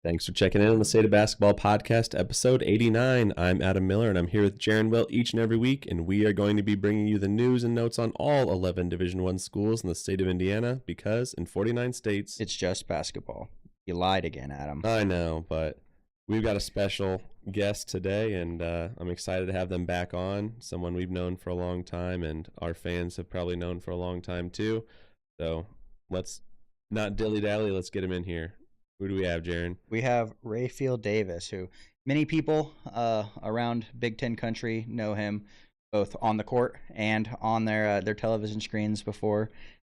Thanks for checking in on the State of Basketball Podcast, episode 89. I'm Adam Miller, and I'm here with Jaren Will each and every week, and we are going to be bringing you the news and notes on all 11 Division I schools in the state of Indiana, because in 49 states... It's just basketball. You lied again, Adam. I know, but we've got a special guest today, and I'm excited to have them back on, someone we've known for a long time, and our fans have probably known for a long time, too. So let's not dilly-dally, let's get him in here. Who do we have, Jaren? We have Rapheal Davis, who many people around Big Ten country know him, both on the court and on their television screens before,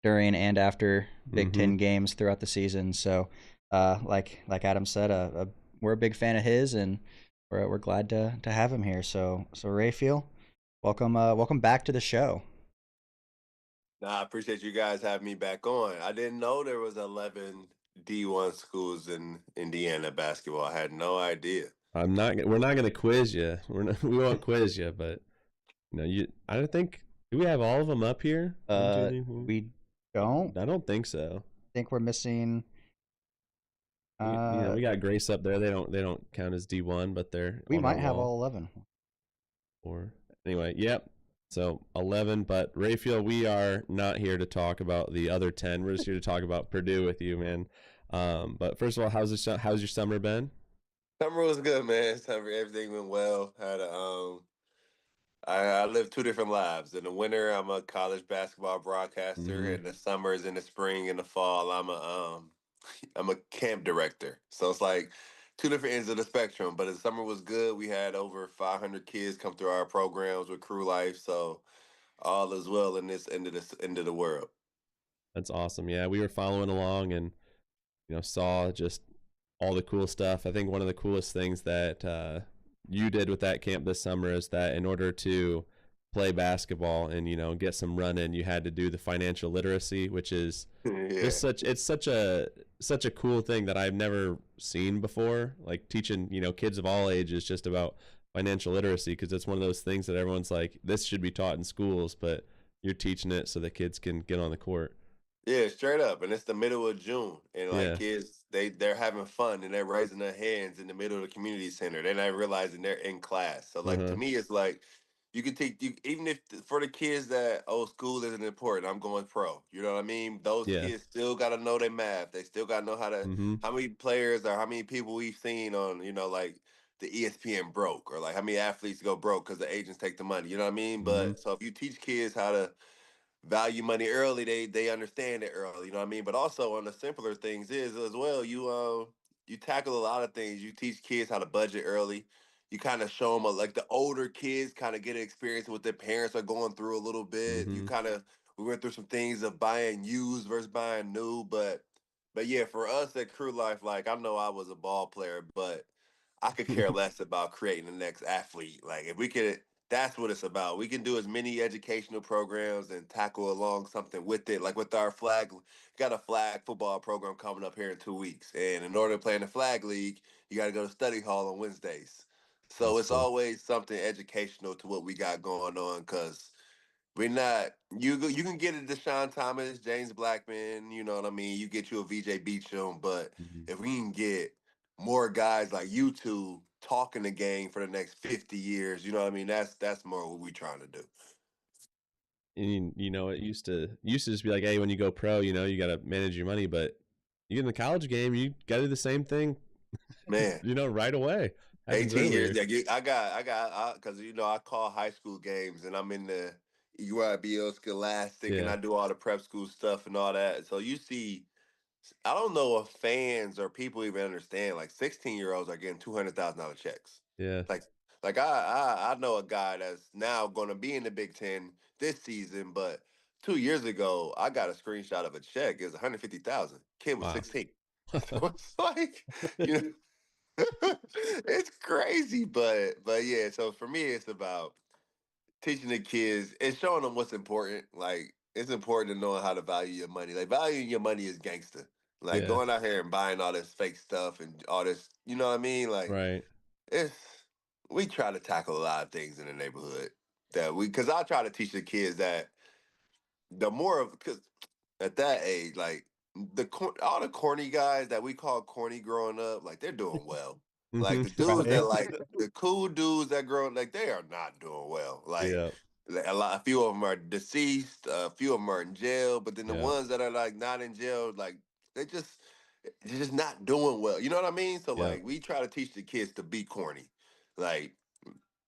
during, and after Big Ten games throughout the season. So, like Adam said, we're a big fan of his, and we're glad to have him here. So Rapheal, welcome back to the show. I appreciate you guys having me back on. I didn't know there was 11 D1 schools in Indiana basketball. I had no idea. We're not going to quiz you. We won't quiz you, but I don't think, do we have all of them up here? We don't. I don't think so. I think we're missing. We got Grace up there. They don't count as D1, but we might have all 11. Or anyway, yep. So 11, but Rapheal, we are not here to talk about the other 10. We're just here to talk about Purdue with you, man. But first of all, how's your summer been? Summer was good, man. Everything went well. I lived two different lives. In the winter, I'm a college basketball broadcaster. In the summers, in the spring, in the fall, I'm a camp director. So it's like two different ends of the spectrum, but the summer was good. We had over 500 kids come through our programs with Crew Life, so all is well in this end of the world. That's awesome. Yeah, we were following along and saw just all the cool stuff. I think one of the coolest things that you did with that camp this summer is that in order to play basketball and get some run in, you had to do the financial literacy, which is such a cool thing that I've never seen before. Like teaching kids of all ages just about financial literacy, because it's one of those things that everyone's like, this should be taught in schools, but you're teaching it so that kids can get on the court. Yeah, straight up. And it's the middle of June, and kids, they're having fun and they're raising their hands in the middle of the community center. They're not realizing they're in class. So to me, it's like, you can take even if for the kids that school isn't important, I'm going pro. You know what I mean? Those kids still got to know their math. They still got to know how many players or how many people we've seen on like the ESPN broke, or like how many athletes go broke because the agents take the money. You know what I mean? But so if you teach kids how to value money early, they understand it early. You know what I mean? But also on the simpler things is as well. You tackle a lot of things. You teach kids how to budget early. You kind of show them, like the older kids kind of get an experience what their parents are going through a little bit. We went through some things of buying used versus buying new, but yeah, for us at Crew Life, like I know I was a ball player, but I could care less about creating the next athlete. Like if we could, that's what it's about. We can do as many educational programs and tackle along something with it. Like with our got a flag football program coming up here in 2 weeks. And in order to play in the flag league, you got to go to study hall on Wednesdays. So it's always something educational to what we got going on, because we're not, you can get a Deshaun Thomas, James Blackman, you know what I mean? You get you a VJ Beachum, but if we can get more guys like you two talking the game for the next 50 years, you know what I mean? That's more what we're trying to do. And it used to just be like, hey, when you go pro, you got to manage your money, but you get in the college game, you got to do the same thing, man. Right away. 18 years. Yeah, I got, because I call high school games, and I'm in the EYBL Scholastic, and I do all the prep school stuff and all that. So you see, I don't know if fans or people even understand, like 16-year-olds are getting $200,000 checks. Yeah. Like I know a guy that's now going to be in the Big Ten this season, but 2 years ago, I got a screenshot of a check. It was $150,000. Kid was 16. So it's like, it's crazy, but yeah. So for me, it's about teaching the kids and showing them what's important. Like it's important to know how to value your money. Like valuing your money is gangster. Like going out here and buying all this fake stuff and all this, you know what I mean? Like we try to tackle a lot of things in the neighborhood because I try to teach the kids that the more of because at that age, like all the corny guys that we call corny growing up, like they're doing well. Like the dudes that Right. like the cool dudes that grow like they are not doing well. Yeah. A few of them are deceased, a few of them are in jail, but then the Yeah. ones that are like not in jail, like they just they're just not doing well. You know what I mean? So Yeah. like we try to teach the kids to be corny. Like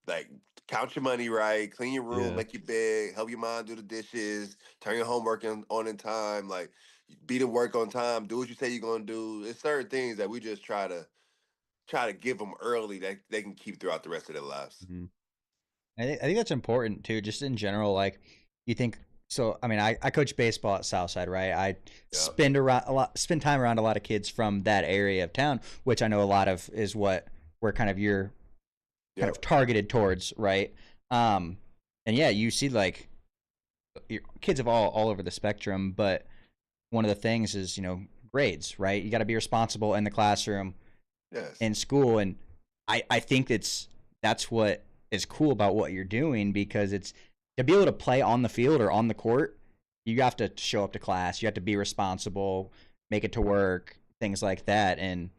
like count your money right, clean your room, Yeah. make your bed, help your mom do the dishes, turn your homework on in time, like be to work on time, do what you say you're gonna do. It's certain things that we just try to give them early that they can keep throughout the rest of their lives. Mhm. I think that's important too, just in general. Like, you think so? I mean, I coach baseball at Southside, right? I Yeah. spend time around a lot of kids from that area of town, which I know a lot of is what we're kind of you're kind of Yep. targeted towards, right? Um, and yeah, you see like kids of all over the spectrum, but one of the things is grades, right? You got to be responsible in the classroom, Yes. in school, and I think that's what is cool about what you're doing, because it's to be able to play on the field or on the court, you have to show up to class, you have to be responsible, make it to work, things like that, and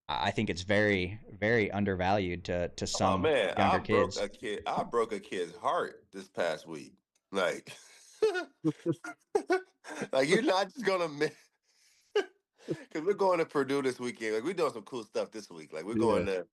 I think it's very very undervalued to Oh some man, younger kids. I broke a kid's heart this past week. Like, like you're not just gonna miss. Because we're going to Purdue this weekend. Like we're doing some cool stuff this week. Like we're Yeah. going to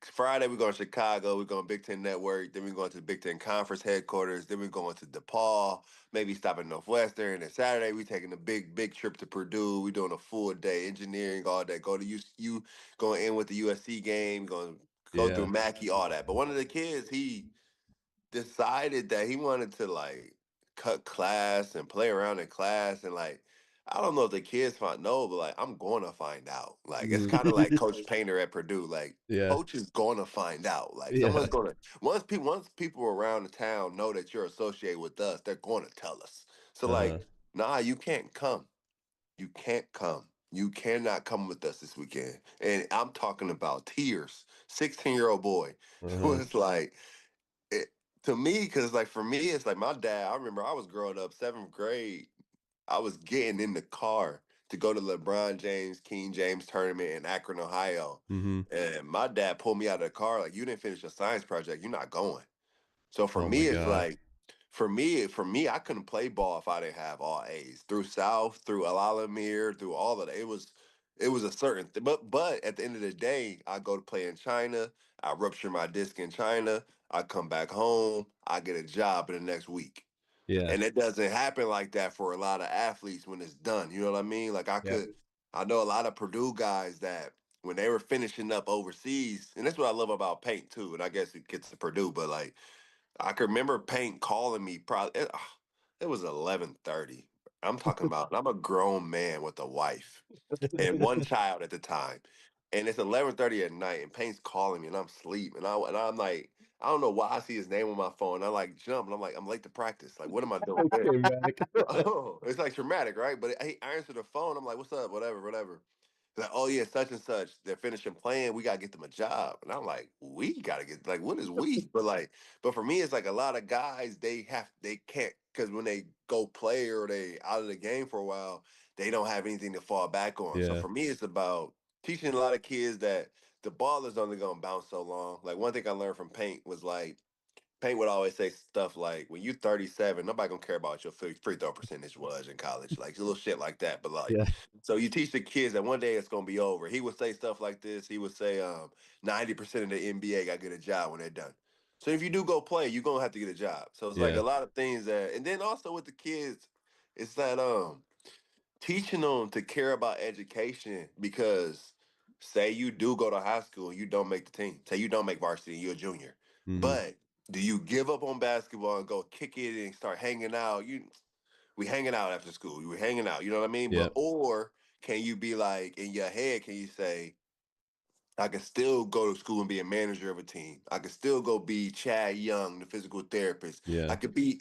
Friday. We're going to Chicago. We're going to Big Ten Network. Then we're going to the Big Ten Conference headquarters. Then we're going to DePaul. Maybe stop at Northwestern. And Saturday we're taking a big trip to Purdue. We're doing a full day engineering all day. Go to U going in with the USC game. Going to go through Yeah. Mackey all that. But one of the kids he decided that he wanted to like cut class and play around in class and like I don't know if the kids find no, but like I'm going to find out. Like it's Mhm. kind of like Coach Painter at Purdue. Like Yeah. coach is going to find out. Like someone's Yeah. going to once people around the town know that you're associated with us, they're going to tell us. So Uh-huh. like, nah, you can't come. You can't come. You cannot come with us this weekend. And I'm talking about tears. 16-year-old boy Uh-huh. was like it, to me, because like for me, it's like my dad. I remember I was growing up, seventh grade. I was getting in the car to go to LeBron James, King James tournament in Akron, Ohio, Mhm. and my dad pulled me out of the car like, "You didn't finish your science project. You're not going." So for Oh my me, it's gosh. like, for me, I couldn't play ball if I didn't have all A's through South, through Alalamir, through all of that. It was a certain thing. But at the end of the day, I go to play in China. I rupture my disc in China. I come back home. I get a job in the next week. Yeah. And it doesn't happen like that for a lot of athletes when it's done. You know what I mean? Like Yep. I know a lot of Purdue guys that when they were finishing up overseas, and that's what I love about Paint too. And I guess it gets to Purdue, but like I can remember Paint calling me probably it was 11:30. I'm talking about I'm a grown man with a wife and one child at the time. And it's 11:30 at night and Paint's calling me and I'm asleep and I'm like I don't know why I see his name on my phone. I like jump and I'm like I'm late to practice. Like what am I doing? It came back. Oh, it's like traumatic, right? But I answer the phone. I'm like, "What's up? Whatever." Like, oh yeah, such and such. They're finishing playing. We gotta get them a job. And I'm like, we gotta get like, what is we? But for me, it's like a lot of guys. They can't because when they go play or they out of the game for a while, they don't have anything to fall back on. So Yeah. for me, it's about teaching a lot of kids that the ball is only gonna bounce so long. Like one thing I learned from Paint was like Paint would always say stuff like, "When you're 37, nobody gonna care about your free throw percentage was in college, like little shit like that." But like, Yeah. so you teach the kids that one day it's gonna be over. He would say stuff like this. He would say, 90% of the NBA got to get a job when they're done. So if you do go play, you're gonna have to get a job. So it's like Yeah. a lot of things that, and then also with the kids, it's that teaching them to care about education because say you do go to high school and you don't make the team. Say you don't make varsity and you're a junior. Mhm. But do you give up on basketball and go kick it and start hanging out? We hanging out after school. We were hanging out, you know what I mean? But Yep. or can you be like in your head, can you say, I can still go to school and be a manager of a team. I can still go be Chad Young, the physical therapist. I Yeah. could be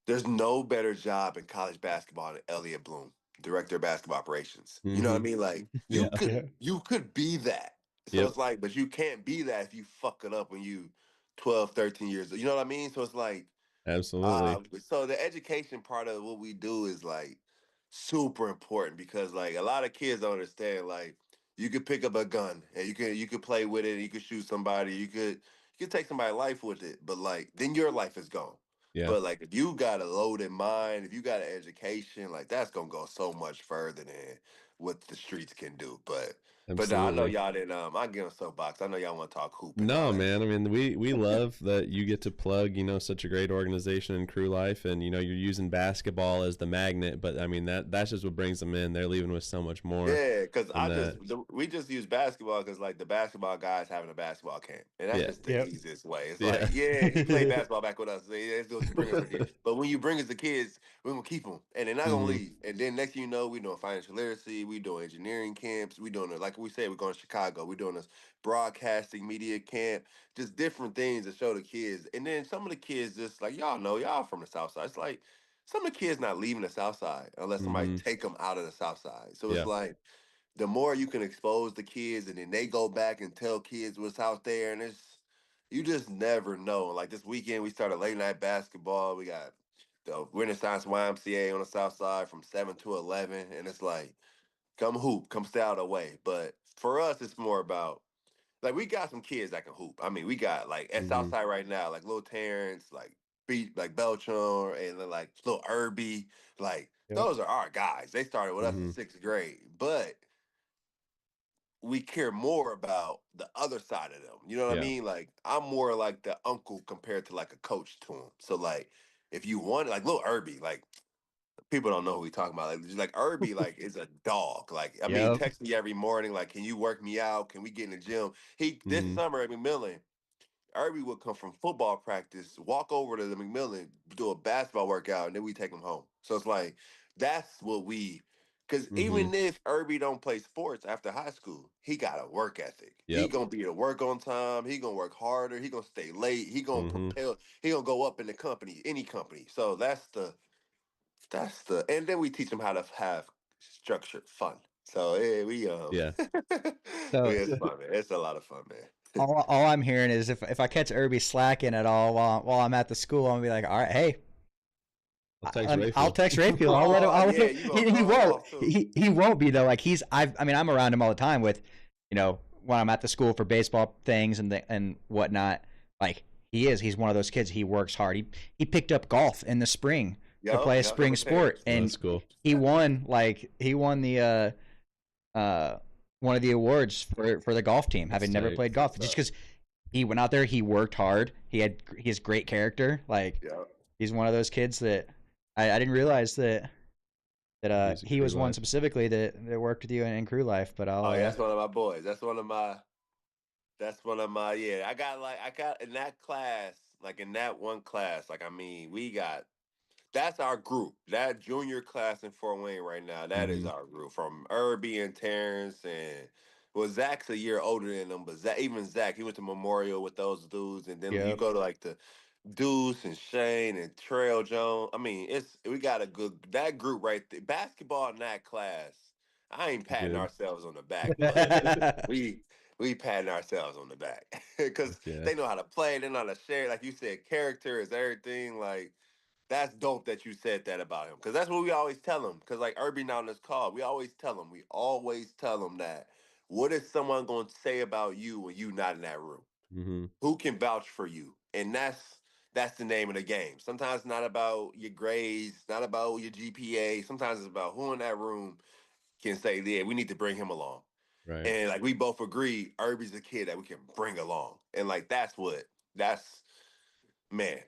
there's no better job in college basketball than Elliot Bloom, director of basketball operations. You know what I Mhm. mean? Like you Yeah. could Yeah. you could be that. So Yep. it's like, but you can't be that if you fuck it up when you 12, 13 years old. You know what I mean? So it's like Absolutely. So the education part of what we do is like super important because like a lot of kids don't understand. Like you could pick up a gun and you could play with it, and you could shoot somebody, you could take somebody's life with it, but like then your life is gone. Yeah. But like if you got a loaded mind, if you got an education, like that's gonna go so much further than what the streets can do. But no, I know Absolutely. y'all didn't I get on soapbox. I know y'all want to talk hoop and all No, that. man. I mean, we love that you get to plug, such a great organization in Crew Life, and you're using basketball as the magnet. But I mean, that's just what brings them in. They're leaving with so much more Yeah, because than that. we just use basketball because like the basketball guys having a basketball camp, and that's Yeah, just the Yep. easiest way. It's yeah. like, yeah, he played basketball back with us. Let's go bring us the kids. But when you bring us the kids, we're gonna keep them, and they're not gonna Hmm. leave. And then next thing you know, we doing financial literacy, we doing engineering camps, we doing it like we said, we're going to Chicago, we doing this broadcasting media camp, just different things to show the kids. And then some of the kids just like y'all know, y'all from the South Side. It's like some of the kids not leaving the South Side unless somebody Hmm. take them out of the South Side. So it's Yeah. like the more you can expose the kids and then they go back and tell kids what's out there, and it's you just never know. Like this weekend we started late night basketball. We got the Renaissance YMCA on the south side from 7 to 11, and it's like come hoop, come stay out of the way. But for us it's more about like we got some kids that can hoop. I mean, we got like at Hmm. Southside right now, like little Terrence, like beat like Belchon, and then like little Irby, like Yep. those are our guys. They started with us in Hmm. 6th grade, but we care more about the other side of them. You know what I Yeah. mean? Like I'm more like the uncle compared to like a coach to him. So like if you want like little Irby, like people don't know who we talking about. Like just like Irby, like is a dog. Like I mean, Yep. text me every morning. Like, can you work me out? Can we get in the gym? He this Hmm. summer at McMillan, Irby would come from football practice, walk over to the McMillan, do a basketball workout, and then we take him home. So it's like that's what we. Because Hmm. even if Irby don't play sports after high school, he got a work ethic. He Yep. gonna be to work on time. He gonna work harder. He gonna stay late. He gonna Hmm. propel. He gonna go up in the company, any company. So that's the and then we teach them how to have structured fun. So yeah, Yeah. So it's fun, man. It's a lot of fun, man. all I'm hearing is if I catch Irby slacking at all while I'm at the school, I'm gonna be like, all right, hey, I'll text I'll Rapheal. text Rapheal. I'll let him. Oh I'll let yeah, him. you gonna He throw him won't. off too. He won't be though. Like I mean, I'm around him all the time with, when I'm at the school for baseball things and whatnot. Like he's one of those kids. He works hard. He picked up golf in the spring to Yup, play a yup, spring number sport, 10. Oh, and that's cool. he won the one of the awards for the golf team, That's having never tight. played That's what's golf. Just up. because he went out there, he worked hard. He has great character. Like Yup. he's one of those kids that I didn't realize that He's a he Crew was one Life. specifically that worked with you in Crew Life. But Oh, yeah, that's one of my boys. That's one of my yeah. I got in that class, like in that one class, like I mean, we got that's our group. That junior class in Fort Wayne right now, that is Hmm. our group. From Irby and Terrence and well, Zach's a year older than them, but even Zach, he went to Memorial with those dudes, and then you yep, go to like the Deuce and Shane and Trail Jones. I mean, we got a good that group right there. Basketball in that class. I ain't patting Good. ourselves on the back, but we patting ourselves on the back because Heck yeah. they know how to play. They know how to share. Like you said, character is everything. Like that's dope that you said that about him because that's what we always tell him. Because like Irby now on this call, we always tell him that. What is someone going to say about you when you not in that room? Hmm. Who can vouch for you? And that's the name of the game. Sometimes it's not about your grades, not about your GPA. Sometimes it's about who in that room can say, "Yeah, we need to bring him along." Right. And like we both agree, Irby's a kid that we can bring along. And like that's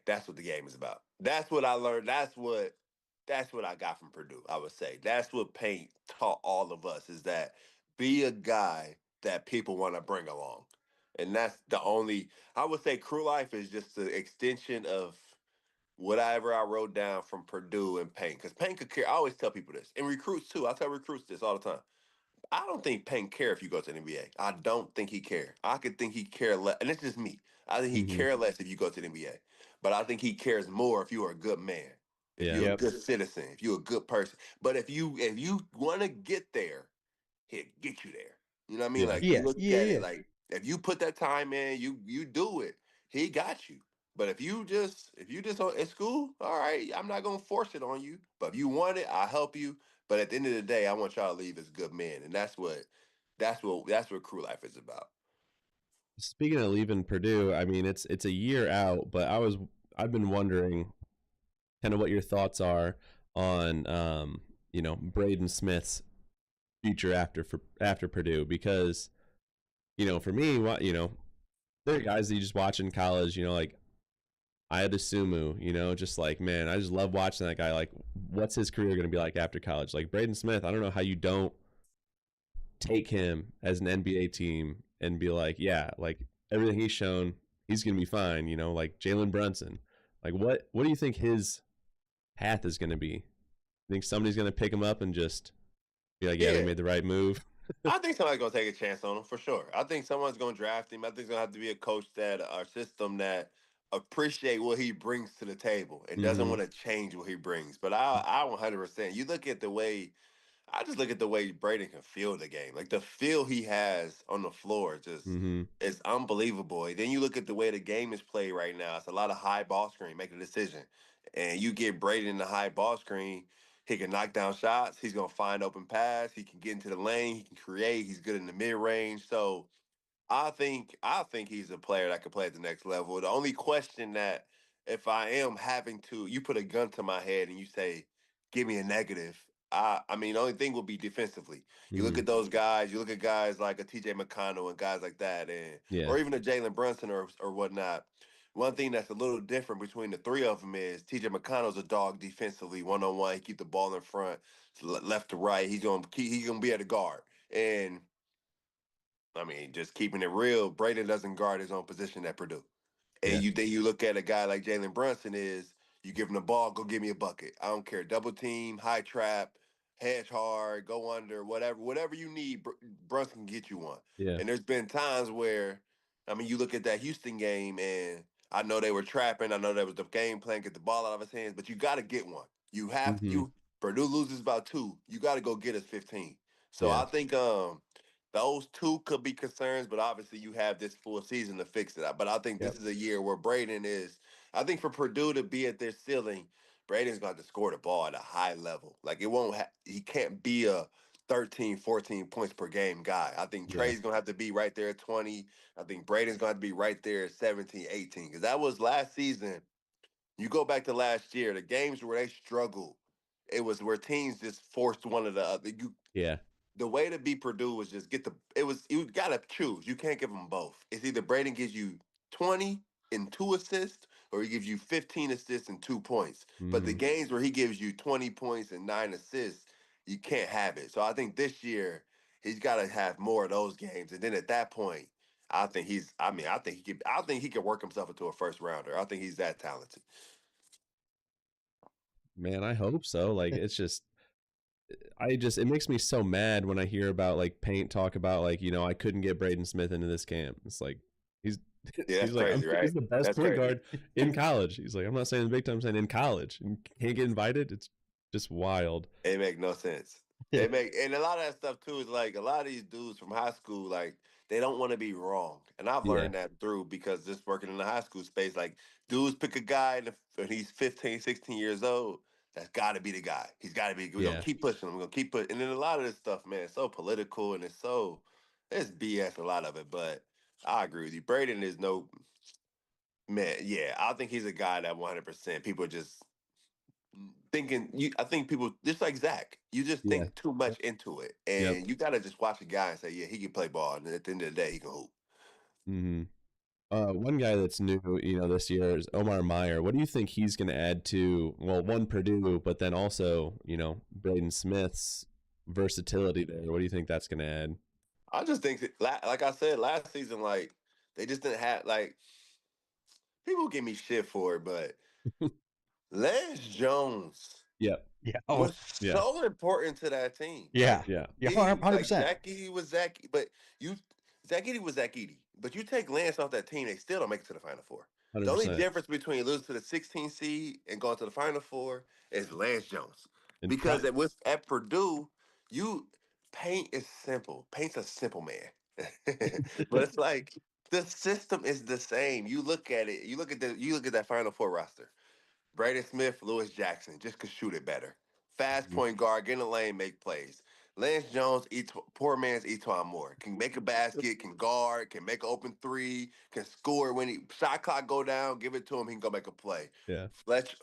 that's what the game is about. That's what I learned. That's what I got from Purdue. I would say that's what Paint taught all of us is that be a guy that people want to bring along, and that's the only. I would say Crew Life is just the extension of whatever I wrote down from Purdue and Paint. Because Paint could care. I always tell people this, and recruits too. I tell recruits this all the time. I don't think Payne care if you go to the NBA. I don't think he care. I could think he care less, and it's just me. I think he Hmm. care less if you go to the NBA, but I think he cares more if you are a good man, if Yeah. you're a yep, good citizen, if you're a good person. But if you want to get there, he'll get you there. You know what I mean? Yeah. Like you yeah, look yeah, at it yeah. like if you put that time in, you do it. He got you. But if you just at school, all right, I'm not gonna force it on you. But if you want it, I'll help you. But at the end of the day, I want y'all to leave as good men, and that's what crew life is about. Speaking of leaving Purdue, I mean it's a year out, but I've been wondering kind of what your thoughts are on Braden Smith's future after Purdue, because for me, there are guys that you just watch in college, like Ayada Sumu, just like, man, I just love watching that guy. Like, what's his career going to be like after college? Like Braden Smith, I don't know how you don't take him as an NBA team and be like, yeah, like everything he's shown, he's going to be fine, like Jalen Brunson. Like, what do you think his path is going to be? I think somebody's going to pick him up and just be like, yeah, we made the right move. I think somebody's going to take a chance on him for sure. I think someone's going to draft him. I think it's going to have to be a coach our system that appreciate what he brings to the table and doesn't want to change what he brings. But I 100%. You look at the way I just look at the way Braden can feel the game. Like the feel he has on the floor just is unbelievable. And then you look at the way the game is played right now. It's a lot of high ball screen, make a decision. And you get Braden in the high ball screen, he can knock down shots. He's gonna find open pass. He can get into the lane. He can create. He's good in the mid range. So I think he's a player that could play at the next level. The only question that if I am having to, you put a gun to my head and you say, give me a negative. I mean, the only thing will be defensively. You look at those guys. You look at guys like a T.J. McConnell and guys like that, or even a Jalen Brunson or whatnot. One thing that's a little different between the three of them is T.J. McConnell's a dog defensively, 1-on-1. He keep the ball in front, left to right. He's gonna be at the guard and. I mean, just keeping it real, Braden doesn't guard his own position at Purdue. And you look at a guy like Jalen Brunson is you give him the ball, go give me a bucket. I don't care. Double team, high trap, hedge hard, go under, whatever you need, Brunson can get you one. Yeah. And there's been times where, I mean, you look at that Houston game and I know they were trapping. I know that was the game plan, get the ball out of his hands, but you got to get one. You have Purdue loses about 2. You got to go get us 15. So I think those 2 could be concerns, but obviously you have this full season to fix it. But I think this is a year where Braden is. I think for Purdue to be at their ceiling, Braden's going to score the ball at a high level. Like it won't. He can't be a 13, 14 points per game guy. I think Trey's going to have to be right there at 20. I think Braden's going to have to be right there at 17, 18. Because that was last season. You go back to last year, the games where they struggled, it was where teams just forced one of the other. The way to beat Purdue was just you gotta choose. You can't give them both. It's either Braden gives you 20 and 2 assists, or he gives you 15 assists and 2 points. But the games where he gives you 20 points and 9 assists, you can't have it. So I think this year he's got to have more of those games, and then at that point, I think he could work himself into a first rounder. I think he's that talented. Man, I hope so. Like it makes me so mad when I hear about like Paint talk about like, I couldn't get Braden Smith into this camp. It's like he's like crazy, right? He's the best point guard in college. He's like, I'm not saying the big time, I'm saying in college, and can't get invited. It's just wild. It make no sense. And a lot of that stuff too is like a lot of these dudes from high school, like they don't want to be wrong. And I've learned that through because just working in the high school space, like dudes pick a guy and he's 15, 16 years old. That's got to be the guy. He's got to be. We're gonna keep pushing him. We're gonna keep pushing. And then a lot of this stuff, man, it's so political and it's BS. A lot of it, but I agree with you. Braden is no man. Yeah, I think he's a guy that 100%. People are just thinking. I think people just like Zach. You just think too much into it, and you gotta just watch a guy and say, yeah, he can play ball, and at the end of the day, he can hoop. One guy that's new, this year is Omar Meyer. What do you think he's going to add to, one, Purdue, but then also, Braden Smith's versatility there? What do you think that's going to add? I just think that, like I said, last season, like, they just didn't have, like, people give me shit for it, but Lance Jones was so important to that team. Yeah. Like, 100%. Like Zach Edey was Zach, but Zach Edey was Zach Edey. But you take Lance off that team, they still don't make it to the Final Four. 100%. The only difference between losing to the 16 seed and going to the Final Four is Lance Jones. Because at Purdue, Paint is simple. Paint's a simple man. But it's like The system is the same. You look at it. You look at that Final Four roster. Braden Smith, Lewis Jackson, just could shoot it better. Fast Mhm. point guard, get in the lane, make plays. Lance Jones, poor man's Etwan Moore. Can make a basket, can guard, can make an open three, can score when he shot clock go down, give it to him, he can go make a play. Yeah.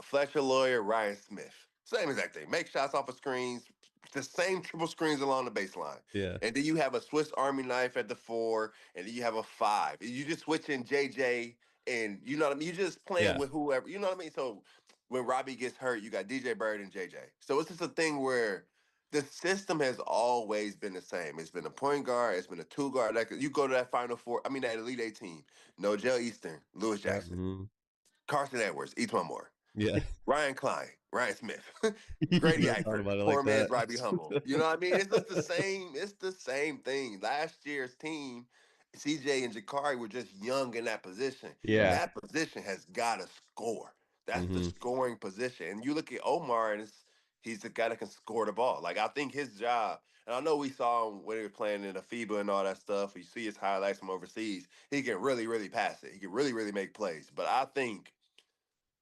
Fletcher Lawyer, Ryan Smith. Same exact thing. Make shots off of screens, the same triple screens along the baseline. Yeah. And then you have a Swiss Army knife at the 4, and then you have a 5. You just switch in JJ, and you know what I mean? You just playing Yeah. with whoever, you know what I mean? So when Robbie gets hurt, you got DJ Bird and JJ. So it's just a thing where the system has always been the same. It's been a point guard, it's been a two guard. Like you go to that Final Four, I mean that Elite 18, Nogel Eastern, Lewis Yep. Jackson, Hmm. Carson Edwards, Etwan Moore, Yeah. Ryan Klein, Ryan Smith, You Grady never thought Eifert, about it like poor man's that. Robbie Humble. You know what I mean? It's just the same. It's the same thing. Last year's team, CJ and Jakari were just young in that position. Yeah. That position has got to score. That's the Hmm. scoring position. And you look at Omar, and he's the guy that can score the ball. Like I think his job. And I know we saw him when he was playing in the FIBA and all that stuff. You see his highlights from overseas. He can really, really pass it. He can really, really make plays. But I think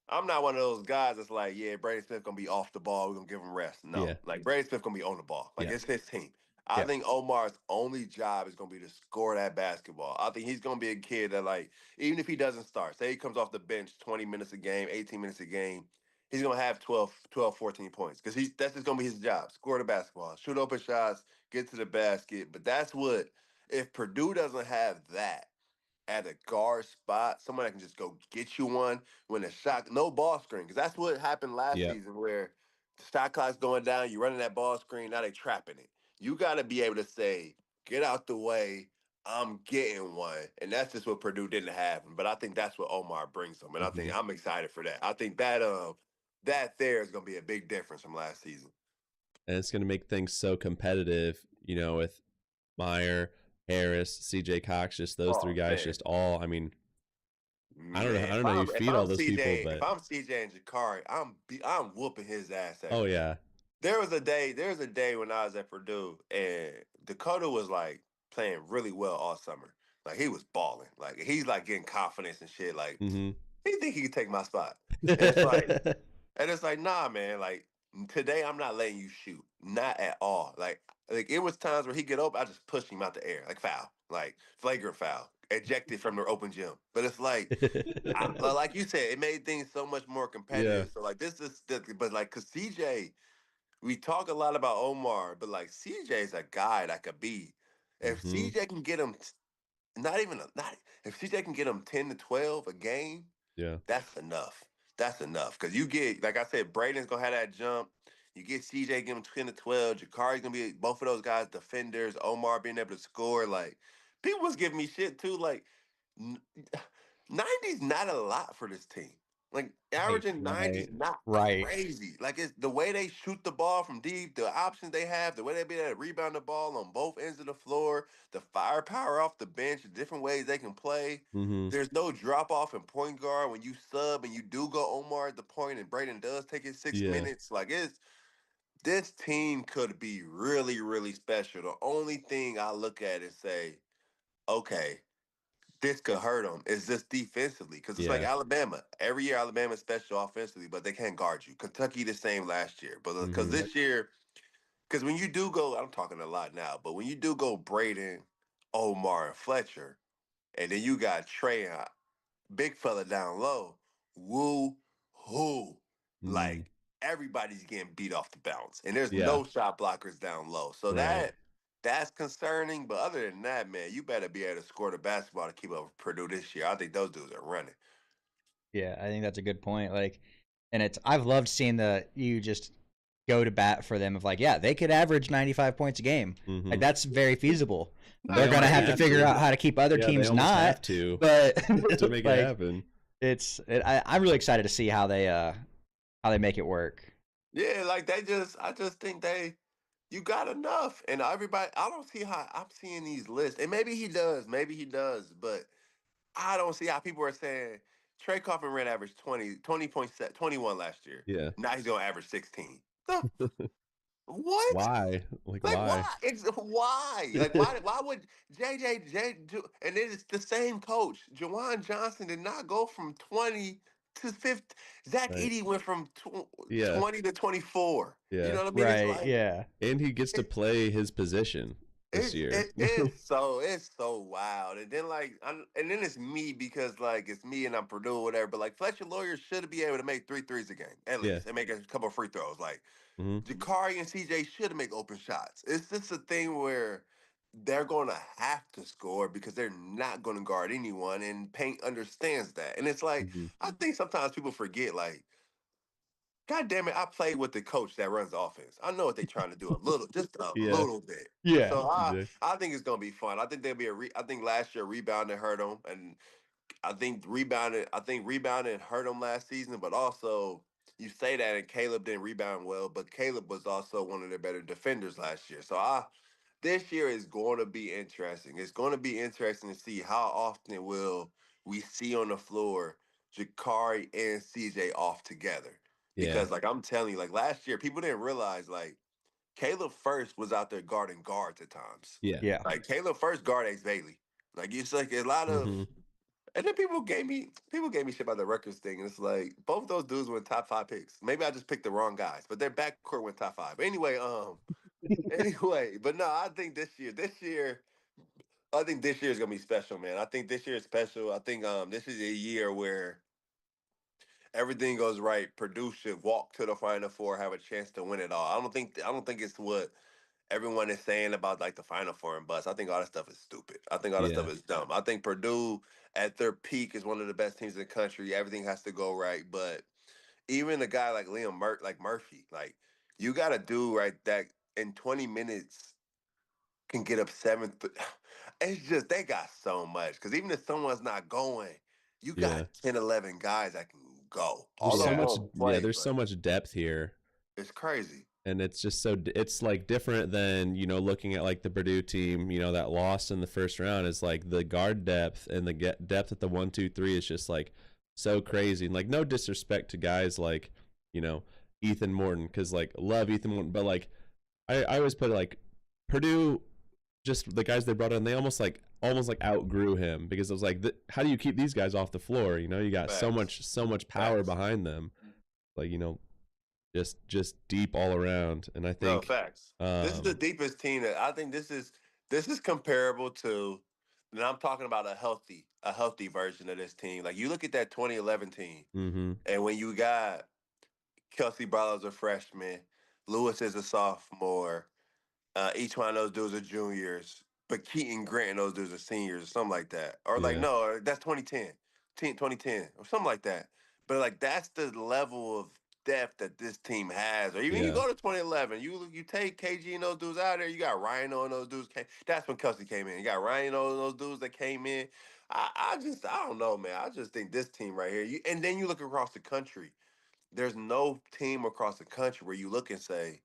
I'm not one of those guys that's like, yeah, Brady Smith gonna be off the ball. We're gonna give him rest. No, Yeah. like Brady Smith gonna be on the ball. Like Yeah. it's his team. I Yep. think Omar's only job is gonna be to score that basketball. I think he's gonna be a kid that like, even if he doesn't start, say he comes off the bench 20 minutes a game, 18 minutes a game, he's gonna have 14 points. Because that's just gonna be his job. Score the basketball, shoot open shots, get to the basket. But that's what if Purdue doesn't have that at a guard spot, someone that can just go get you one when the shot, no ball screen. Because that's what happened last Yeah. season where the shot clock's going down, you running that ball screen, now they trapping it. You got to be able to say, get out the way, I'm getting one. And that's just what Purdue didn't have. But I think that's what Omar brings them. And I Hmm. think I'm excited for that. I think that there is going to be a big difference from last season. And it's going to make things so competitive, with Meyer, Harris, CJ Cox, just those three Oh guys, man. just all. I mean, I don't know. I Man, don't know. You if feed all I'm those people, CJ, if but I'm CJ and Jakari, I'm whooping his ass oh every day. yeah. There was a day when I was at Purdue and Dakota was like playing really well all summer. Like he was balling. Like he's like getting confidence and shit. Like Hmm. he think he could take my spot. And it's like nah, man. Like today, I'm not letting you shoot, not at all. Like it was times where he get open, I just push him out the air, like foul, like flagrant foul, ejected from the open gym. But it's like, like you said, it made things so much more Yeah. competitive. So like but like, cause CJ, we talk a lot about Omar, but like CJ is a guy that could be. If Hmm. CJ can get him, not even not if CJ can get him 10 to 12 a game, Yeah. that's enough. That's enough. Because you get, like I said, Braden's going to have that jump. You get CJ giving 10 to 12. Jakari's going to be both of those guys defenders. Omar being able to score. Like, people was giving me shit too. Like, 90's not a lot for this team. Like, Right. averaging 90's Right. not Right. crazy. Like, it's the way they shoot the ball from deep, the options they have, the way they be able to rebound the ball on both ends of the floor, the firepower off the bench, the different ways they can play. Hmm. There's no drop off in point guard when you sub and you do go Omar at the point and Braden does take his six Yeah. minutes. Like this team could be really, really special. The only thing I look at and say, okay, this could hurt them is just defensively. Because it's like Yeah. Alabama. Every year Alabama's special offensively, but they can't guard you. Kentucky the same last year. But because Hmm. Yep. this year, because when you do go, I'm talking a lot now, but when you do go Braden, Omar, and Fletcher, and then you got Trey big fella down low, woo hoo. Hmm. Like everybody's getting beat off the bounce. And there's Yeah. no shot blockers down low. So Right. that's concerning. But other than that, man, you better be able to score the basketball to keep up with Purdue this year. I think those dudes are running. Yeah, I think that's a good point. Like, and I've loved seeing you just go to bat for them of like, yeah, they could average 95 points a game. Hmm. Like that's very feasible. They They're gonna almost have to have figure to. out how to keep other Yeah, they teams almost have not. to But to make it like, happen. I'm really excited to see how they make it work. Yeah, like I just think you got enough. And everybody, I don't see how I'm seeing these lists. And maybe he does, but I don't see how people are saying Trey Coffin ran average 20 points, 21 last year. Yeah. Now he's going to average 16. What? Why? Like why? Why? Why? Why would JJ do? And then it's the same coach. Jawan Johnson did not go from 20 to 50. Zach Right. Edey went from Yeah. 20 to 24. You Yeah. know what I mean? It's Right. like Yeah. And he gets to it, play his position this it, year. it, it's so wild. And then and then it's me because like it's me and I'm Purdue or whatever. But like Fletcher Lawyer should be able to make 3 threes a game at Yeah. least and make a couple of free throws. Like Hmm. Jakari and CJ should make open shots. It's just a thing where they're going to have to score because they're not going to guard anyone, and Paint understands that. And it's like, Hmm. I think sometimes people forget, like, God damn it, I played with the coach that runs the offense. I know what they're trying to do just a Yeah. little bit. Yeah. So CJ. I think it's going to be fun. I think there'll be I think last year rebounding hurt them, and I think rebounding hurt him last season, but also you say that and Caleb didn't rebound well, but Caleb was also one of their better defenders last year. So this year is going to be interesting. It's going to be interesting to see how often will we see on the floor Jakari and CJ off together. Yeah. Because like I'm telling you, like last year, people didn't realize like Caleb first was out there guarding guards at times. Yeah. Yeah. Like Caleb first guard Ace Bailey. Like it's like a lot of Hmm. and then people gave me shit about the records thing, and it's like both those dudes went top 5 picks. Maybe I just picked the wrong guys, but their backcourt went top 5. Anyway, but no, I think I think this year is gonna be special, man. I think this year is special. I think this is a year where everything goes right. Purdue should walk to the Final Four, have a chance to win it all. I don't think it's what everyone is saying about like the Final Four and bust. I think all that stuff is stupid. I think all that stuff Yeah. is dumb. I think Purdue at their peak is one of the best teams in the country. Everything has to go right, but even a guy like like Murphy, like you got to do right that in 20 minutes can get up it's just they got so much because even if someone's not going, you got Yeah. 10, 11 guys that can go. There's All of so them Yeah. much. won't Yeah. play, There's so but much depth here. it's crazy. And it's just it's like different than, looking at like the Purdue team, that lost in the first round. Is like the guard depth and the depth at the 1, 2, 3 is just like so crazy. And like no disrespect to guys like, Ethan Morton, because like love Ethan Morton, but like I always put like Purdue, just the guys they brought in, they almost like outgrew him, because it was like, how do you keep these guys off the floor? You got Facts. so much power Facts. behind them, like just deep all around. And I No, think facts. This is the deepest team that I think this is comparable to, and I'm talking about a healthy version of this team. Like you look at that 2011 team, mm-hmm. and when you got Kelsey Barlow's a freshman, Lewis is a sophomore, each one of those dudes are juniors, but Keaton Grant and those dudes are seniors or something like that. Or like, Yeah. no, or that's 2010 or something like that. But like that's the level of depth that this team has. Or even you Yeah. go to 2011, you take KG and those dudes out there, you got Rhino and those dudes that's when Kelsey came in. You got Rhino and those dudes that came in. I don't know, man. I just think this team right here, and then you look across the country. There's no team across the country where you look and say,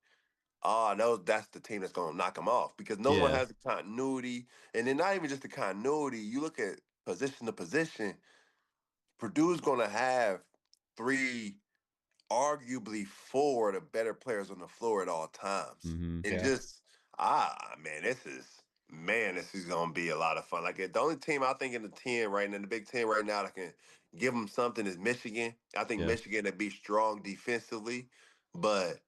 oh, no, that's the team that's going to knock them off, because no one Yeah. has the continuity. And then not even just the continuity, you look at position to position, Purdue's going to have three, arguably four of the better players on the floor at all times. Mm-hmm. And Yeah. just, this is going to be a lot of fun. Like the only team I think in the 10 right now, in the Big Ten right now, that can give them something is Michigan. I think Yeah. Michigan to be strong defensively, but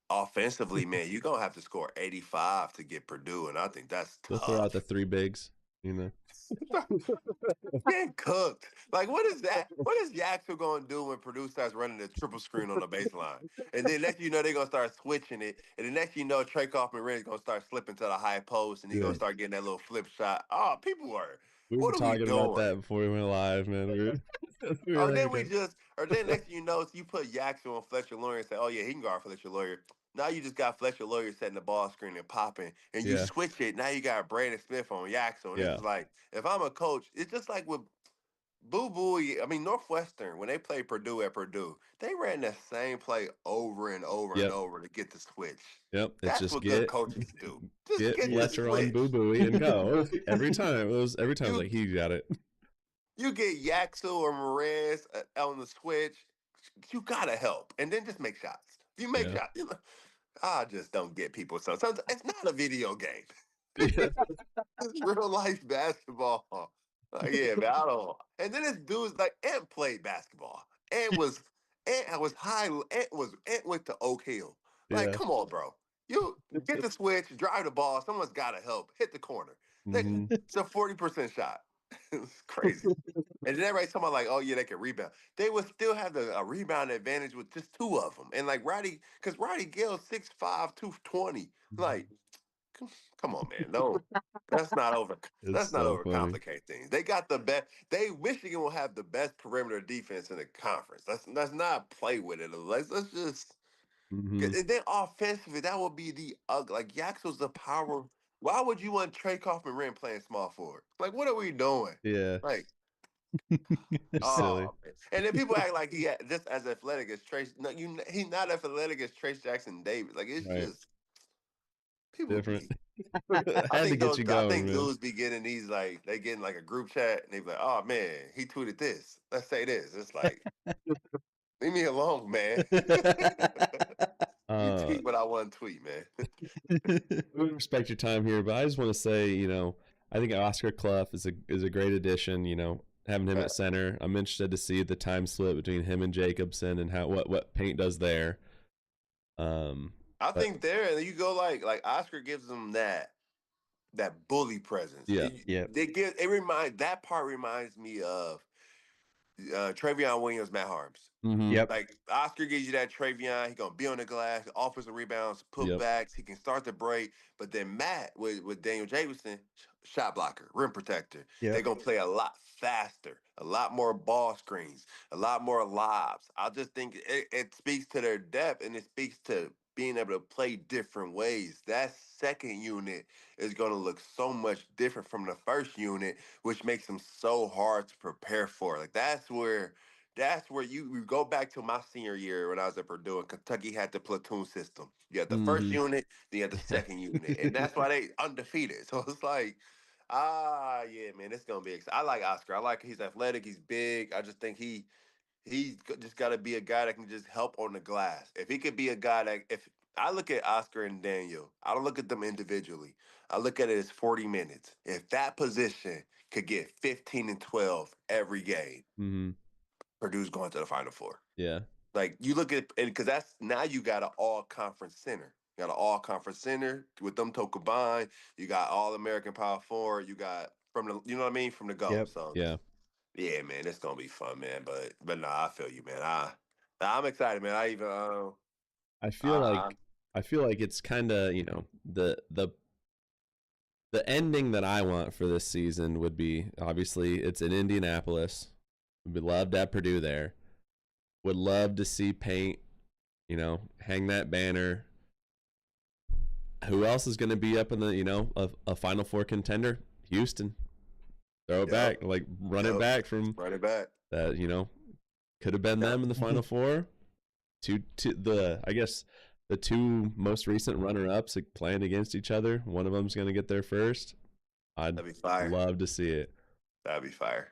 offensively, man, you're gonna have to score 85 to get Purdue, and I think that's They'll throw out the tough. 3 bigs. Getting cooked. Like, what is that? What is Yaxel gonna do when Purdue starts running the triple screen on the baseline? And then next you know they're gonna start switching it, and the next you know Trey Kaufman is gonna start slipping to the high post, and he's gonna Yeah. start getting that little flip shot. Oh, people are. We were What are we talking about doing? that before we went live, man. We were like, okay. Or then next thing you know, you put Yaxel on Fletcher Lawyer and say, oh yeah, he can guard Fletcher Lawyer. Now you just got Fletcher Lawyer setting the ball screen and popping, and you Yeah. switch it. Now you got Brandon Smith on Yaxel, and Yeah. it's like, if I'm a coach, it's just like with Boo Boo. I mean, Northwestern, when they played Purdue at Purdue, they ran that same play over and over and Yep. over to get the switch. Yep. It's That's just what good coaches do. Just get get the Fletcher on switch. Boo Booey and go. Every time. Every time You like he got it. you get Yaxel or Perez on the switch, you gotta help, and then just make shots. If you make Yeah. shots, I just don't get people. Sometimes it's not a video game. Yeah. It's real life basketball. Yeah, man, I don't. And then this dude's like, Ant played basketball. Ant was high. Ant went to Oak Hill. Like, Yeah. come on, bro. You get the switch, drive the ball. Someone's got to help. Hit the corner. Like, it's a 40% shot. It's crazy. And then everybody's talking about like, oh yeah, they can rebound. They would still have a rebound advantage with just two of them. And like because Roddy Gale's 6'5", 220. Like, come on, man. No, that's not over. It's Let's not so funny. overcomplicate things. They got the best. Michigan will have the best perimeter defense in the conference. Let's not play with it. Let's just. And then offensively, that would be the like Yaxel's the power. Why would you want Trey Kaufman-Renn playing small forward? Like, what are we doing? Yeah. Like, Silly. man. And then people act like just as athletic as Trace. No, he's not athletic as Trace Jackson Davis. Like, it's Right. just people Different. be. Had to get you going, I think man. dudes be getting these like they getting like a group chat and they be like, oh man, he tweeted this. Let's say this. It's like, leave me alone, man. You tweet what I want to tweet, man. We respect your time here, but I just want to say, I think Oscar Clough is a great addition. Having him at center. I'm interested to see the time split between him and Jacobson and what Paint does there. I think there you go like Oscar gives them that bully presence. Yeah. That part reminds me of Travion Williams, Matt Harms. Yep. Like Oscar gives you that Travion, he gonna be on the glass, offensive rebounds, putbacks, he can start the break. But then Matt with Daniel Jacobson, shot blocker, rim protector. Yep. They're gonna play a lot faster, a lot more ball screens, a lot more lobs. I just think it speaks to their depth and it speaks to being able to play different ways. That second unit is going to look so much different from the first unit, which makes them so hard to prepare for. Like that's where you go back to my senior year when I was at Purdue and Kentucky had the platoon system. You had the first unit, then you had the second unit. And that's why they undefeated. So it's like, yeah, man, it's gonna be exciting. I like Oscar. I like he's athletic, he's big. I just think he's just got to be a guy that can just help on the glass. If he could be a guy that, if I look at Oscar and Daniel, I don't look at them individually. I look at it as 40 minutes. If that position could get 15 and 12 every game, Purdue's going to the Final Four. Yeah. Like you look at it, because that's now you got an all-conference center. You got an all-conference center with them two combined. You got all-American power forward. You got from the, you know what I mean, from the go. Yep. So Yeah. Yeah, man, it's gonna be fun, man. But nah, I feel you, man. I'm excited, man. I feel like it's kind of the ending that I want for this season would be obviously it's in Indianapolis. We'd love to have Purdue there. Would love to see Paint, hang that banner. Who else is going to be up in the a Final Four contender? Houston. Throw it back, like run it back from that. Could have been them in the Final Four. I guess the two most recent runner-ups playing against each other. One of them's going to get there first. I'd love to see it. That'd be fire.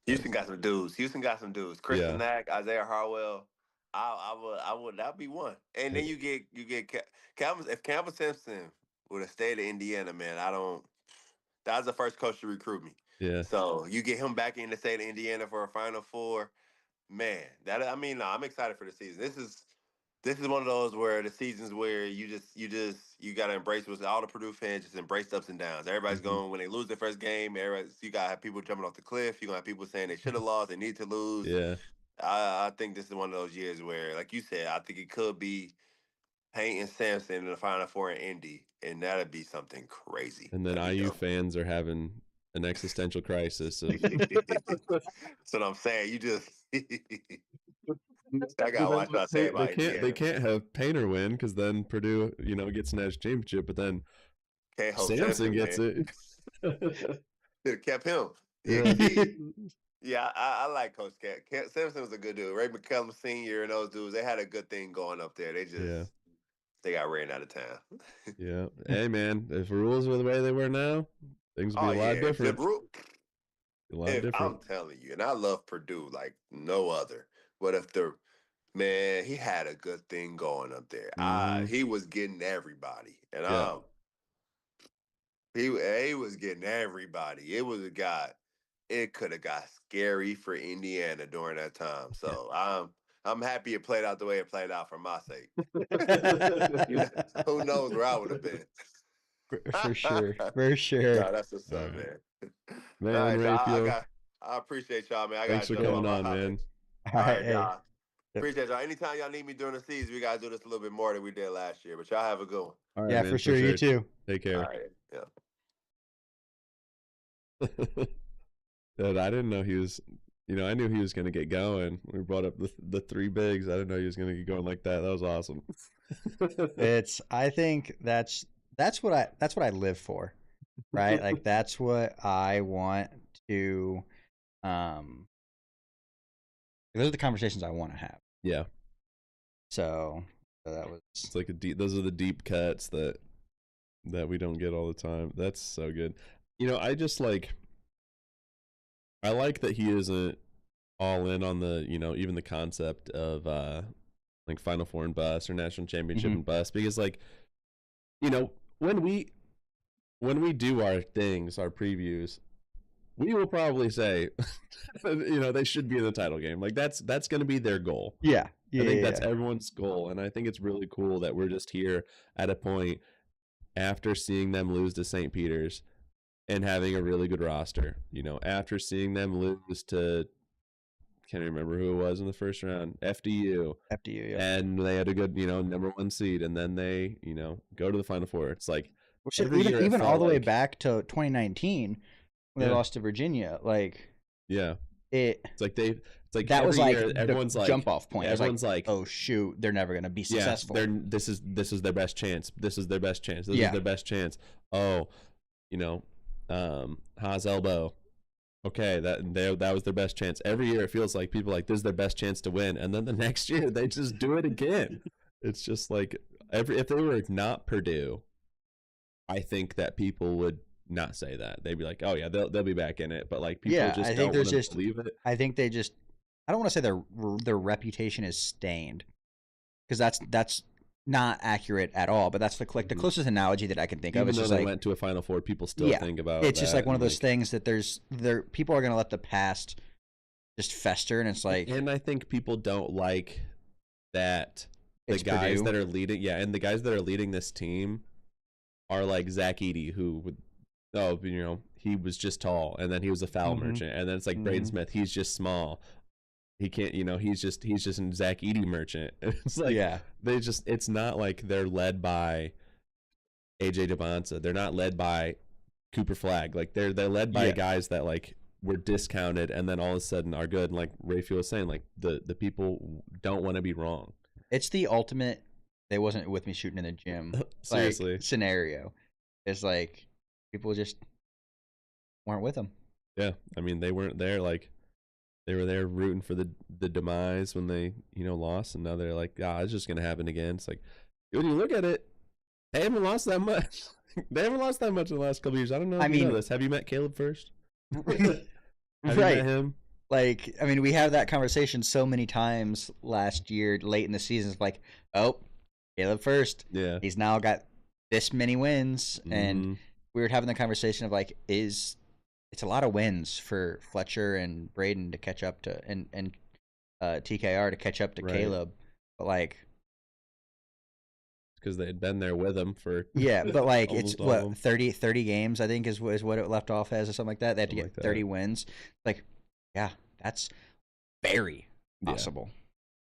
Houston got some dudes. Chris Nack, Isaiah Harwell. I would. That'd be one. And then you get Calvin. If Calvin Simpson would have stayed in Indiana, man, that was the first coach to recruit me. Yeah. So you get him back in the state of Indiana for a Final Four, man. I'm excited for the season. This is one of those where the seasons where you gotta embrace with all the Purdue fans, just embrace ups and downs. Everybody's going when they lose their first game. You gotta have people jumping off the cliff. You gonna have people saying they should have lost, they need to lose. Yeah. I think this is one of those years where, like you said, I think it could be Paint and Sampson in the Final Four in Indy, and that'd be something crazy. And then IU fans are having an existential crisis. That's what I'm saying. You just I gotta watch what I say about Indiana. They can't have Painter win because then Purdue, gets an national championship, but then Sampson gets it. It kept him. Yeah, I like Coach Cat. Sampson was a good dude. Ray McCallum Sr. and those dudes, they had a good thing going up there. They got ran out of town. Yeah. Hey, man, if rules were the way they were now, things would be a lot different. I'm telling you, and I love Purdue like no other. But if the Man, he had a good thing going up there. He was getting everybody, and he was getting everybody. It was a guy. It could have got scary for Indiana during that time. So I'm happy it played out the way it played out for my sake. Who knows where I would have been? For sure, for sure. No, that's what's up, right. man. Man, All right, Raphael, I appreciate y'all, man. I thanks got to for jump coming on my on, man. All right, Hey. y'all. Appreciate y'all. Anytime y'all need me during the season, we gotta do this a little bit more than we did last year. But y'all have a good one. All right, Yeah, man, for sure. You too. Take care. All right. Yeah. Dude, I didn't know he was. I knew he was going to get going. We brought up the three bigs. I didn't know he was going to get going like that. That was awesome. I think that's what I live for, right? Like that's what I want to. Those are the conversations I want to have. Yeah. So that was. It's like those are the deep cuts that we don't get all the time. That's so good. I just like. I like that he isn't all in on the, even the concept of like Final Four and bust or national championship and bust, because like, when we do our things, our previews, we will probably say, they should be in the title game. Like that's going to be their goal. Yeah. I think that's everyone's goal. And I think it's really cool that we're just here at a point after seeing them lose to St. Peter's and having a really good roster, after seeing them lose to, can't remember who it was in the first round, FDU, yeah. And they had a good, number 1 seed, and then they, go to the Final Four. It's like even all the way back to 2019 when they lost to Virginia, like it's like that was like year, everyone's the like jump off point. Everyone's like, oh shoot, they're never gonna be successful. This is their best chance. This is their best chance. This is their best chance. Oh, Haas elbow. Okay, that was their best chance. Every year it feels like people are like, this is their best chance to win, and then the next year they just do it again. It's just like if they were not Purdue, I think that people would not say that. They'd be like, oh yeah, they'll be back in it. But like people just don't want to believe it. I think they just. I don't want to say their reputation is stained, because that's not accurate at all, but that's the closest analogy that I can think of. Even It's though just they like went to a Final Four, people still think about it's that, just like one of those things that people are going to let the past just fester, and it's like. And I think people don't like that the guys Purdue. that are leading, and the guys that are leading this team are like Zach Edey, who would, he was just tall, and then he was a foul merchant, and then it's like Braden Smith, he's just small. He can't, he's just a Zach Edey merchant. It's like, it's not like they're led by AJ Devonta. They're not led by Cooper Flagg. Like they're led by guys that like were discounted and then all of a sudden are good. And like Raphael was saying, like the people don't want to be wrong. It's the ultimate. They wasn't with me shooting in the gym. Seriously, like, scenario. It's like people just weren't with them. Yeah, I mean they weren't there. Like. They were there rooting for the demise when they, lost, and now they're like, it's just gonna happen again. It's like, when you look at it, they haven't lost that much. They haven't lost that much in the last couple of years. I don't know if you know this. Have you met Caleb first? Have you met him? Like, I mean, we have that conversation so many times last year, late in the season. It's like, oh, Caleb first. Yeah. He's now got this many wins, and we were having the conversation of like, it's a lot of wins for Fletcher and Braden to catch up to, and TKR to catch up to Caleb, but like, because they had been there with him for but like it's what 30 games I think is what it left off as or something like that. They had to get 30 wins. Like, that's very possible.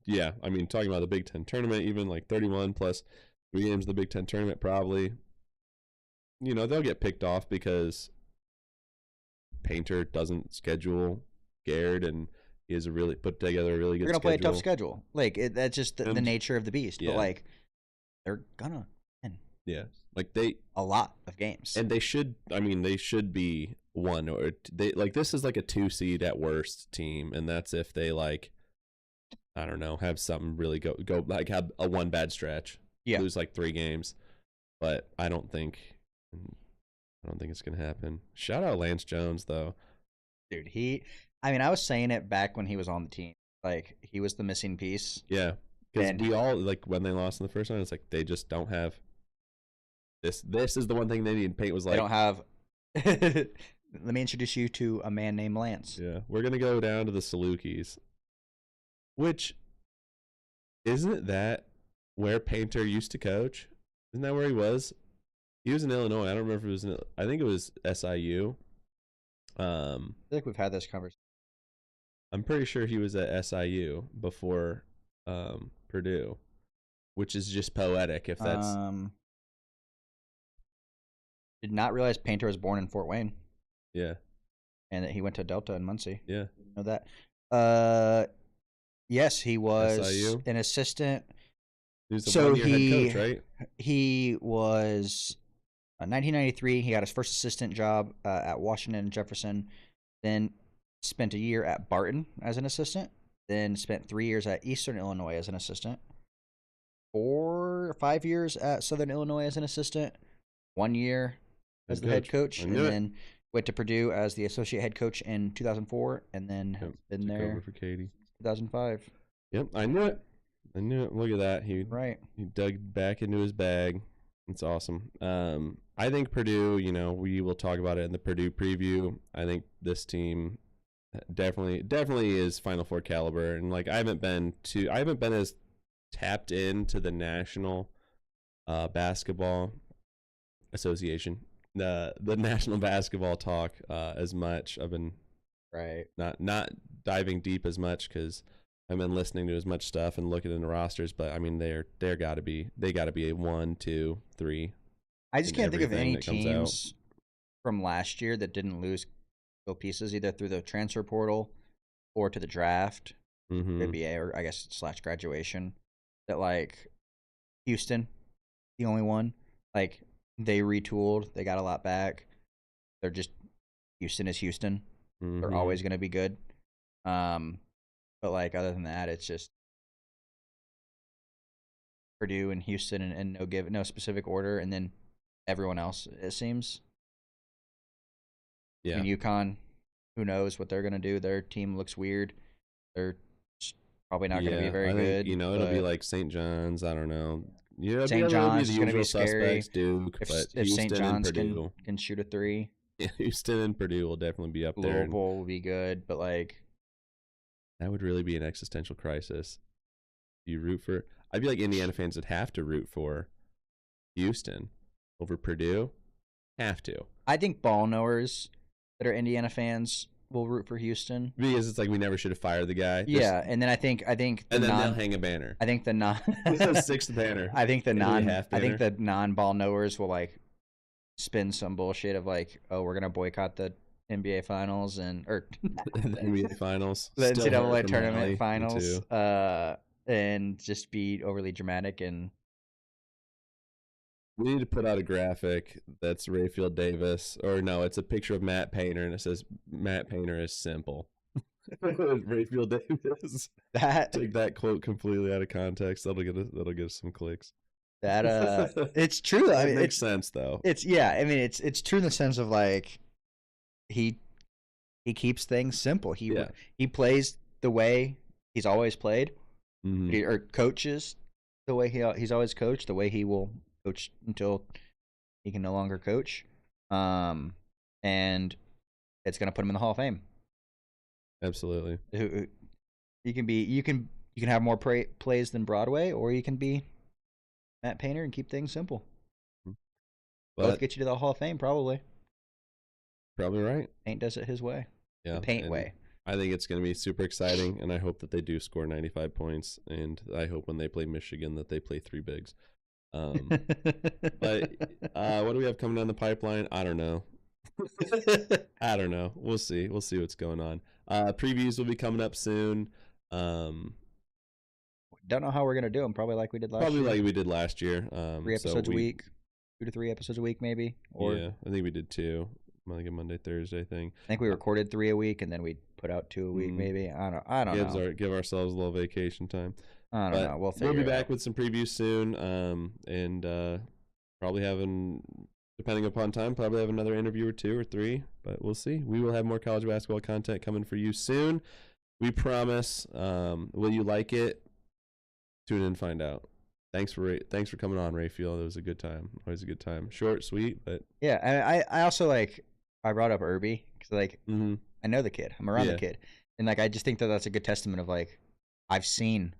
Yeah, I mean, talking about the Big Ten tournament, even like 31 plus 3 games of the Big Ten tournament, probably, they'll get picked off because Painter doesn't schedule Garrett, and he has put together a really good schedule. They're going to play a tough schedule. Like, that's just the nature of the beast. Yeah. But, like, they're going to win. Yeah. Like, a lot of games. And they should be one, or this is like a 2 seed at worst team, and that's if they, like, I don't know, have something really go like, have a one bad stretch. Yeah. Lose, like, 3 games. But I don't think it's going to happen. Shout out Lance Jones, though. Dude, I was saying it back when he was on the team. Like, he was the missing piece. Yeah, because we all, like, when they lost in the first round, it's like they just don't have this. This is the one thing they need. Pate was like, they don't have. Let me introduce you to a man named Lance. Yeah, we're gonna go down to the Salukis, which isn't that where Painter used to coach? Isn't that where he was? He was in Illinois. I don't remember if it was in. I think it was SIU. I feel like we've had this conversation. I'm pretty sure he was at SIU before Purdue, which is just poetic if that's. Did not realize Painter was born in Fort Wayne. Yeah. And that he went to Delta and Muncie. Yeah. You know that? Yes, he was SIU? an assistant. He was the one-year head coach, right? He was 1993. He got his first assistant job at Washington Jefferson. Then spent a year at Barton as an assistant. Then spent 3 years at Eastern Illinois as an assistant. 4 or 5 years at Southern Illinois as an assistant. 1 year as the head coach. And then went to Purdue as the associate head coach in 2004. And then been there over for Katie. 2005. Yep, I knew it. Look at that. He dug back into his bag. It's awesome. I think Purdue, we will talk about it in the Purdue preview. I think this team definitely is Final Four caliber. And like I haven't been as tapped into the National Basketball Association, the National Basketball talk as much. I've been not diving deep as much because I've been listening to as much stuff and looking into rosters, but I mean they got to be a 1, 2, 3. I just can't think of any teams from last year that didn't lose pieces either through the transfer portal or to the draft, NBA, or I guess / graduation. That like Houston, the only one. Like they retooled, they got a lot back. They're just Houston is Houston. They're always going to be good. But like other than that, it's just Purdue and Houston and no specific order, and then everyone else, it seems. Yeah. And UConn, who knows what they're gonna do? Their team looks weird. They're probably not gonna be very good. It'll be like St. John's. I don't know. Yeah, St. John's is gonna be scary. Duke, if St. John's can shoot a 3. Yeah, Houston and Purdue will definitely be up there. Louisville will be good, but like that would really be an existential crisis. You root for? I feel like Indiana fans would have to root for Houston over Purdue. Have to. I think ball knowers that are Indiana fans will root for Houston because it's like we never should have fired the guy. Yeah, and then I think and then they'll hang a banner. I think the sixth banner. I think the non-ball knowers will like spin some bullshit of like, oh, we're gonna boycott the NBA finals or the NBA finals, the NCAA tournament finals, and just be overly dramatic. And we need to put out a graphic that's Rapheal Davis, or no, it's a picture of Matt Painter, and it says Matt Painter is simple. Rapheal Davis. Take that quote completely out of context. That'll get us some clicks. It's true. It makes sense though. It's it's true in the sense of like he keeps things simple. He plays the way he's always played, or coaches the way he's always coached, the way he will coach until he can no longer coach, and it's gonna put him in the Hall of Fame. Absolutely. You can have more plays than Broadway, or you can be Matt Painter and keep things simple. Both get you to the Hall of Fame, probably. Probably right. Paint does it his way. Yeah, the Paint way. I think it's going to be super exciting, and I hope that they do score 95 points, and I hope when they play Michigan that they play 3 bigs. But what do we have coming down the pipeline? I don't know. We'll see what's going on. Previews will be coming up soon. Don't know how we're gonna do them. Probably like we did last year. Probably like we did last year. 3 episodes a week, 2 to 3 episodes a week, maybe. Or yeah, I think we did 2, like a Monday, Thursday thing. I think we recorded 3 a week, and then we put out 2 a week, maybe. I don't know. Give ourselves a little vacation time. I don't know. We'll be back with some previews soon, and probably having, depending upon time, probably have another interview or 2 or 3. But we'll see. We will have more college basketball content coming for you soon. We promise. Will you like it? Tune in and find out. Thanks for coming on, Rapheal. It was a good time. Always a good time. Short, sweet, but yeah. I also I brought up Irby because I know the kid. I'm around the kid, and I just think that that's a good testament of I've seen.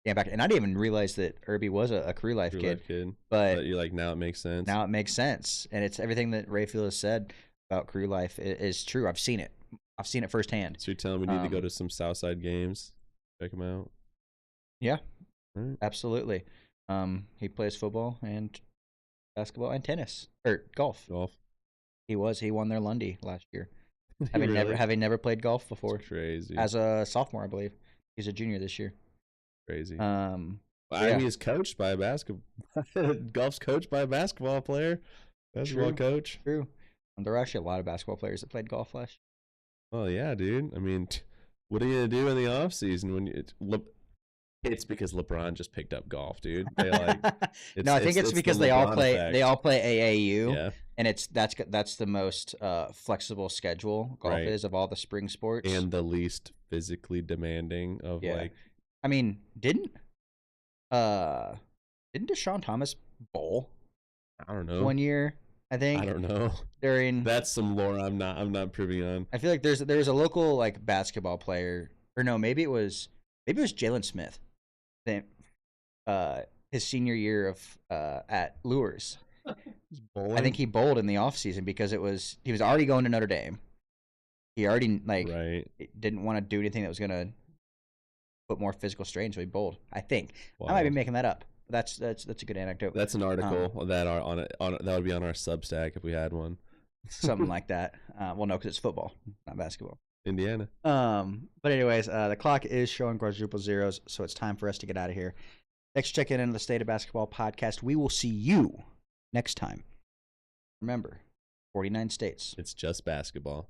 Yeah, back, and I didn't even realize that Irby was a Crew Life kid. But you're like, now it makes sense. Now it makes sense, and it's everything that Rapheal has said about Crew Life is true. I've seen it. I've seen it firsthand. So you're telling me we need to go to some Southside games, check him out. Yeah, right. Absolutely. He plays football and basketball and tennis or golf. He won their Lundy last year. Having never played golf before. That's crazy. As a sophomore, I believe. He's a junior this year. Crazy. Ivy is coached by a basketball. Golf's coached by a basketball player. Basketball coach. True. There were actually a lot of basketball players that played golf last year. Oh yeah, dude. I mean, what are you gonna do in the off season when it's because LeBron just picked up golf, dude. They no, I think it's because they all play AAU, and that's the most flexible schedule golf is of all the spring sports, and the least physically demanding of I mean, didn't Deshaun Thomas bowl? I don't know. 1 year, I think. I don't know. That's some lore I'm not privy on. I feel like there was a local basketball player, or no, maybe it was Jalen Smith. His senior year of at Lures. I think he bowled in the offseason because he was already going to Notre Dame. He already didn't want to do anything that was gonna put more physical strain, so he bowled. I think. Wow. I might be making that up. That's a good anecdote. That's an article that would be on our Substack if we had one. Something like that. Well, no, because it's football, not basketball. Indiana. But anyways, the clock is showing quadruple zeros, so it's time for us to get out of here. Thanks for checking in the State of Basketball podcast. We will see you next time. Remember, 49 states. It's just basketball.